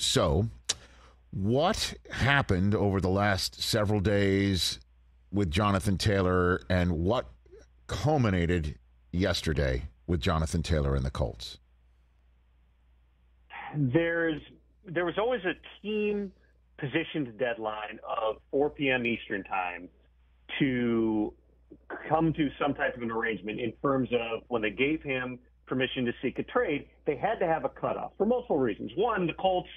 So, what happened over the last several days with Jonathan Taylor, and what culminated yesterday with Jonathan Taylor and the Colts? There was always a team positioned deadline of 4 p.m. Eastern time to come to some type of an arrangement in terms of when they gave him permission to seek a trade, they had to have a cutoff for multiple reasons. One, the Colts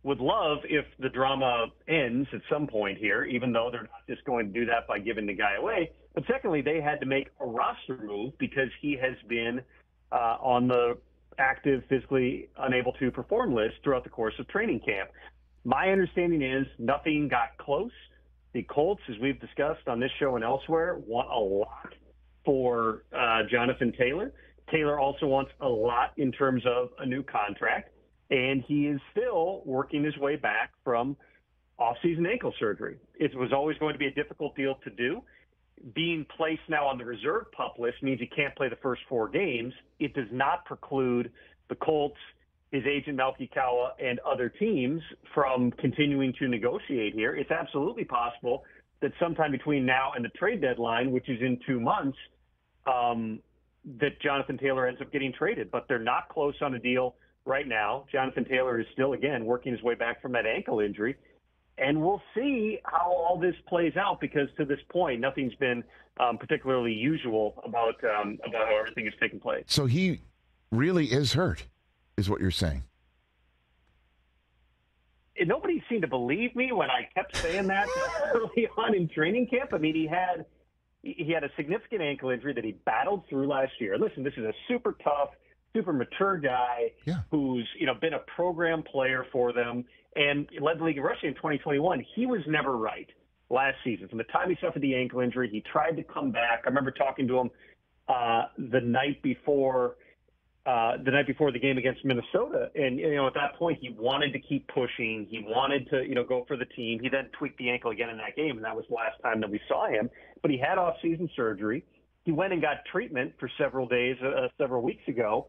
would love if the drama ends at some point here, even though they're not just going to do that by giving the guy away. But secondly, they had to make a roster move because he has been on the active, physically unable to perform list throughout the course of training camp. My understanding is nothing got close. The Colts, as we've discussed on this show and elsewhere, want a lot for Jonathan Taylor. Taylor also wants a lot in terms of a new contract, and he is still working his way back from off-season ankle surgery. It was always going to be a difficult deal to do. Being placed now on the reserve PUP list means he can't play the first 4 games. It does not preclude the Colts, his agent Malky Kawa, and other teams from continuing to negotiate here. It's absolutely possible that sometime between now and the trade deadline, which is in 2 months, that Jonathan Taylor ends up getting traded. But they're not close on a deal right now. Jonathan Taylor is still, again, working his way back from that ankle injury. And we'll see how all this plays out, because to this point, nothing's been particularly usual about how everything is taking place. So he really is hurt, is what you're saying. And nobody seemed to believe me when I kept saying that early on in training camp. I mean, he had a significant ankle injury that he battled through last year. Listen, this is a super tough, super mature guy who's been a program player for them and led the league in rushing in 2021. He was never right last season. From the time he suffered the ankle injury, he tried to come back. I remember talking to him the night before the game against Minnesota, and at that point he wanted to keep pushing. He wanted to go for the team. He then tweaked the ankle again in that game, and that was the last time that we saw him. But he had off-season surgery. He went and got treatment for several days, several weeks ago,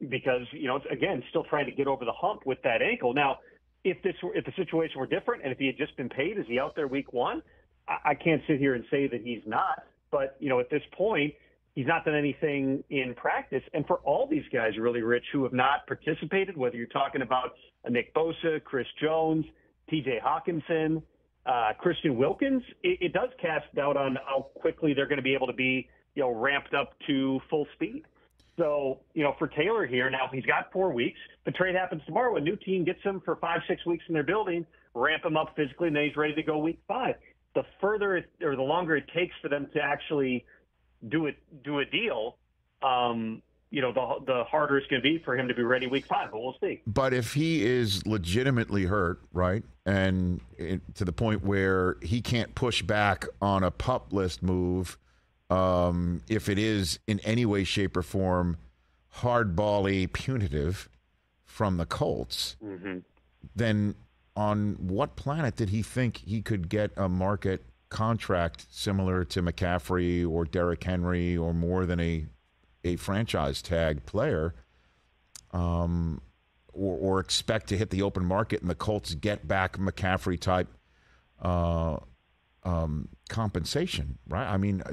because again, still trying to get over the hump with that ankle. Now, if the situation were different, and if he had just been paid, is he out there week 1? I can't sit here and say that he's not. But at this point, he's not done anything in practice. And for all these guys, really, Rich, who have not participated, whether you're talking about Nick Bosa, Chris Jones, T.J. Hawkinson, Christian Wilkins, it does cast doubt on how quickly they're going to be able to be ramped up to full speed. So, for Taylor here, now he's got 4 weeks. The trade happens tomorrow. A new team gets him for 5-6 weeks in their building, ramp him up physically, and then he's ready to go week 5. The further or the longer it takes for them to actually do a deal, the harder it's going to be for him to be ready week 5. But we'll see. But if he is legitimately hurt, right, and to the point where he can't push back on a PUP list move, if it is in any way, shape, or form hardball-y punitive from the Colts, then on what planet did he think he could get a market contract similar to McCaffrey or Derrick Henry, or more than a franchise tag player, or expect to hit the open market and the Colts get back McCaffrey type compensation, right? I mean,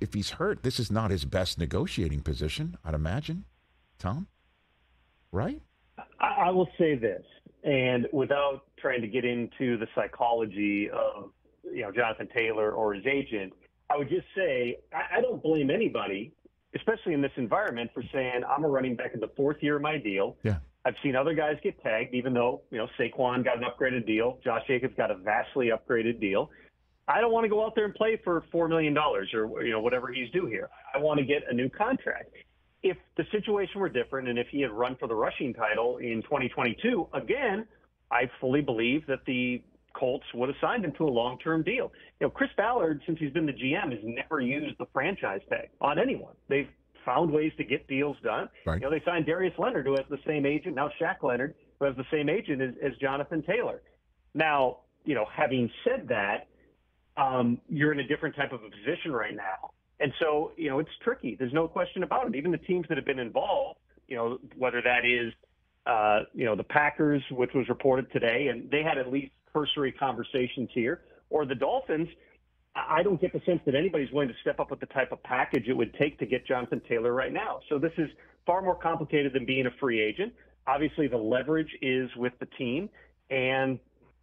if he's hurt, this is not his best negotiating position, I'd imagine. Tom, right? I will say this, and without trying to get into the psychology of Jonathan Taylor or his agent, I would just say I don't blame anybody, especially in this environment, for saying I'm a running back in the 4th year of my deal. Yeah. I've seen other guys get tagged, even though Saquon got an upgraded deal, Josh Jacobs got a vastly upgraded deal. I don't want to go out there and play for $4 million or whatever he's due here. I want to get a new contract. If the situation were different, and if he had run for the rushing title in 2022, again, I fully believe that the Colts would have signed him to a long-term deal. Chris Ballard, since he's been the GM, has never used the franchise tag on anyone. They've found ways to get deals done. Right. They signed Darius Leonard, who has the same agent, now Shaq Leonard, who has the same agent as Jonathan Taylor. Now, having said that, you're in a different type of a position right now. And so, it's tricky. There's no question about it. Even the teams that have been involved, whether that is the Packers, which was reported today, and they had at least cursory conversations here, or the Dolphins. I don't get the sense that anybody's willing to step up with the type of package it would take to get Jonathan Taylor right now. So this is far more complicated than being a free agent. Obviously, the leverage is with the team, and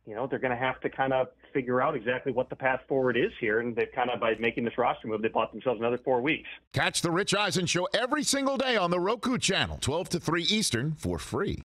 they're going to have to kind of figure out exactly what the path forward is here. And they've kind of, by making this roster move, they bought themselves another 4 weeks. Catch the Rich Eisen Show every single day on the Roku channel, 12 to 3 Eastern, for free.